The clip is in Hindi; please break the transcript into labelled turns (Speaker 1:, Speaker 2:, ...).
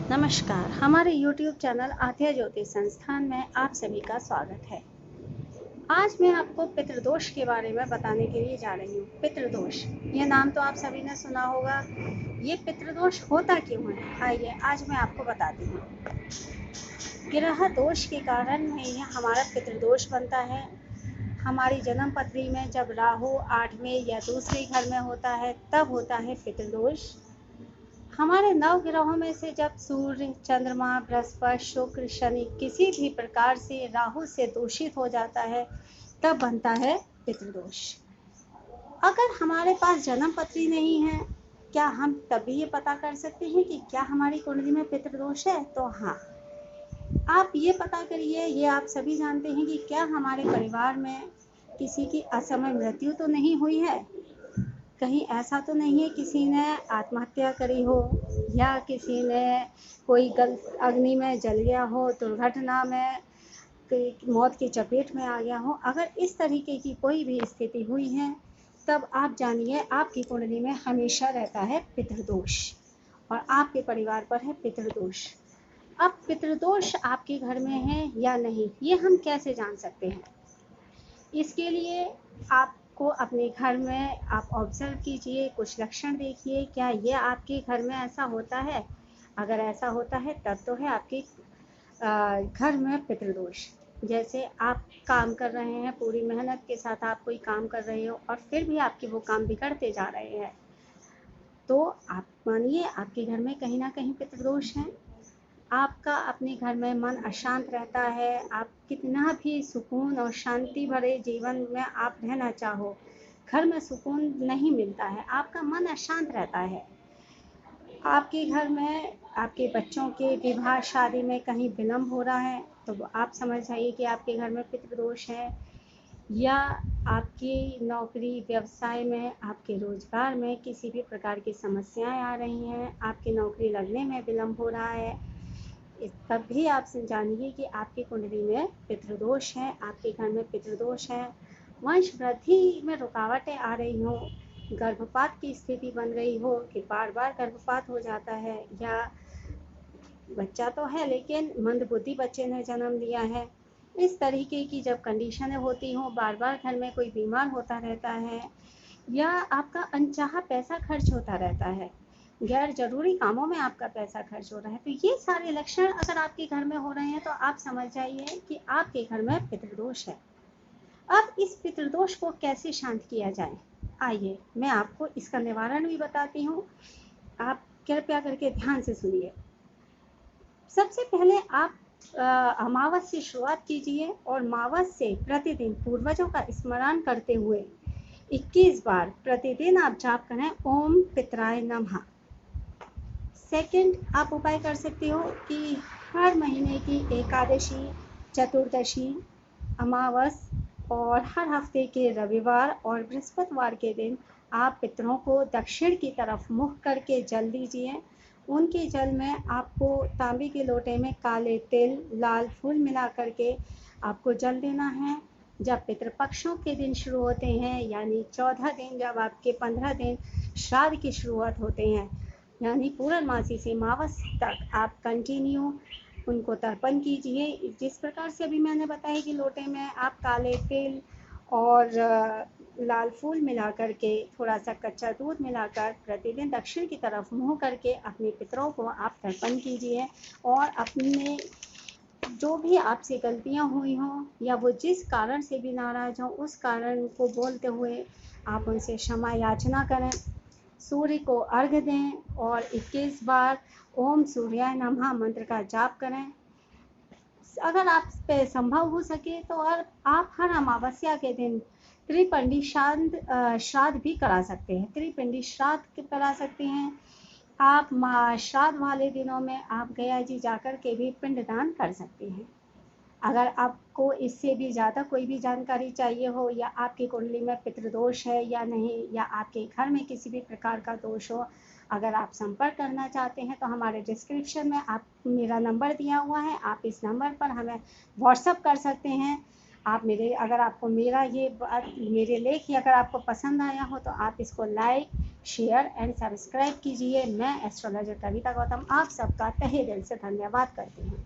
Speaker 1: नमस्कार, हमारे YouTube चैनल आध्या ज्योतिष संस्थान में आप सभी का स्वागत है। आज मैं आपको पितृदोष के बारे में बताने के लिए जा रही हूँ। पितृदोष, ये नाम तो आप सभी ने सुना होगा। ये पितृदोष होता क्यों है, आइए आज मैं आपको बताती हूँ। ग्रह दोष के कारण ही हमारा पितृदोष बनता है। हमारी जन्म पत्री में जब राहु 8वें या दूसरे घर में होता है तब होता है पितृदोष। हमारे नव ग्रहों में से जब सूर्य, चंद्रमा, बृहस्पति, शुक्र, शनि किसी भी प्रकार से राहु से दूषित हो जाता है तब बनता है पितृदोष। अगर हमारे पास जन्म पत्री नहीं है, क्या हम तभी ये पता कर सकते हैं कि क्या हमारी कुंडली में पितृदोष है? तो हाँ, आप ये पता करिए। ये आप सभी जानते हैं कि क्या हमारे परिवार में किसी की असमय मृत्यु तो नहीं हुई है। कहीं ऐसा तो नहीं है किसी ने आत्महत्या करी हो या किसी ने कोई अग्नि में जल गया हो, दुर्घटना में मौत की चपेट में आ गया हो। अगर इस तरीके की कोई भी स्थिति हुई है तब आप जानिए आपकी कुंडली में हमेशा रहता है पितृदोष और आपके परिवार पर है पितृदोष। अब पितृदोष आपके घर में है या नहीं, ये हम कैसे जान सकते हैं? इसके लिए आपको अपने घर में आप ऑब्जर्व कीजिए, कुछ लक्षण देखिए, क्या ये आपके घर में ऐसा होता है? अगर ऐसा होता है तब तो है आपके घर में पितृदोष। जैसे आप काम कर रहे हैं, पूरी मेहनत के साथ आप कोई काम कर रहे हो और फिर भी आपके वो काम बिगड़ते जा रहे हैं, तो आप मानिए आपके घर में कहीं ना कहीं पितृदोष है। आपका अपने घर में मन अशांत रहता है। आप कितना भी सुकून और शांति भरे जीवन में आप रहना चाहो, घर में सुकून नहीं मिलता है, आपका मन अशांत रहता है। आपके घर में आपके बच्चों के विवाह शादी में कहीं विलम्ब हो रहा है तो आप समझ जाइए कि आपके घर में पितृदोष है। या आपकी नौकरी व्यवसाय में, आपके रोजगार में किसी भी प्रकार की समस्याएं आ रही हैं, आपकी नौकरी लगने में विलम्ब हो रहा है, तब भी आप जानिए कि आपकी कुंडली में पितृदोष है, आपके घर में पितृदोष है। वंश वृद्धि में रुकावटें आ रही हो, गर्भपात की स्थिति बन रही हो कि बार बार गर्भपात हो जाता है, या बच्चा तो है लेकिन मंदबुद्धि बच्चे ने जन्म लिया है, इस तरीके की जब कंडीशनें होती हों, बार बार घर में कोई बीमार होता रहता है, या आपका अनचाहा पैसा खर्च होता रहता है, गैर जरूरी कामों में आपका पैसा खर्च हो रहा है, तो ये सारे लक्षण अगर आपके घर में हो रहे हैं तो आप समझ जाइए कि आपके घर में पितृदोष है। अब इस पितृदोष को कैसे शांत किया जाए, आइए मैं आपको इसका निवारण भी बताती हूँ। आप कृपया करके ध्यान से सुनिए। सबसे पहले आप अमावस से शुरुआत कीजिए और मावस से प्रतिदिन पूर्वजों का स्मरण करते हुए 21 बार प्रतिदिन आप जाप करें, ओम पितराय नमः। सेकंड, आप उपाय कर सकते हो कि हर महीने की एकादशी, चतुर्दशी, अमावस और हर हफ्ते के रविवार और बृहस्पतिवार के दिन आप पितरों को दक्षिण की तरफ मुख करके जल दीजिए। उनके जल में आपको तांबे के लोटे में काले तिल, लाल फूल मिला करके आपको जल देना है। जब पितृपक्षों के दिन शुरू होते हैं, यानी 14 दिन, जब आपके 15 दिन श्राद्ध की शुरुआत होते हैं, यानी पूर्णमासी से मावस तक आप कंटिन्यू उनको तर्पण कीजिए। जिस प्रकार से अभी मैंने बताया कि लोटे में आप काले तिल और लाल फूल मिला करके, थोड़ा सा कच्चा दूध मिलाकर प्रतिदिन दक्षिण की तरफ मुँह करके अपने पितरों को आप तर्पण कीजिए। और अपने जो भी आपसे गलतियां हुई हों या वो जिस कारण से भी नाराज हों, उस कारण को बोलते हुए आप उनसे क्षमा याचना करें। सूर्य को अर्घ्य दें और 21 बार ओम सूर्याय नमः मंत्र का जाप करें। अगर आप पे संभव हो सके तो आप हर अमावस्या के दिन त्रिपिंडी श्राद्ध भी करा सकते हैं, त्रिपिंडी श्राद्ध करा सकते हैं। आप श्राद्ध वाले दिनों में आप गया जी जाकर के भी पिंडदान कर सकते हैं। अगर आपको इससे भी ज़्यादा कोई भी जानकारी चाहिए हो, या आपकी कुंडली में पितृदोष है या नहीं, या आपके घर में किसी भी प्रकार का दोष हो, अगर आप संपर्क करना चाहते हैं तो हमारे डिस्क्रिप्शन में आप मेरा नंबर दिया हुआ है, आप इस नंबर पर हमें व्हाट्सअप कर सकते हैं। आप अगर आपको मेरा ये बात, मेरे लेख ही अगर आपको पसंद आया हो तो आप इसको लाइक, शेयर एंड सब्सक्राइब कीजिए। मैं एस्ट्रोलॉजर कविता गौतम आप सबका तहे दिल से धन्यवाद करती हूँ।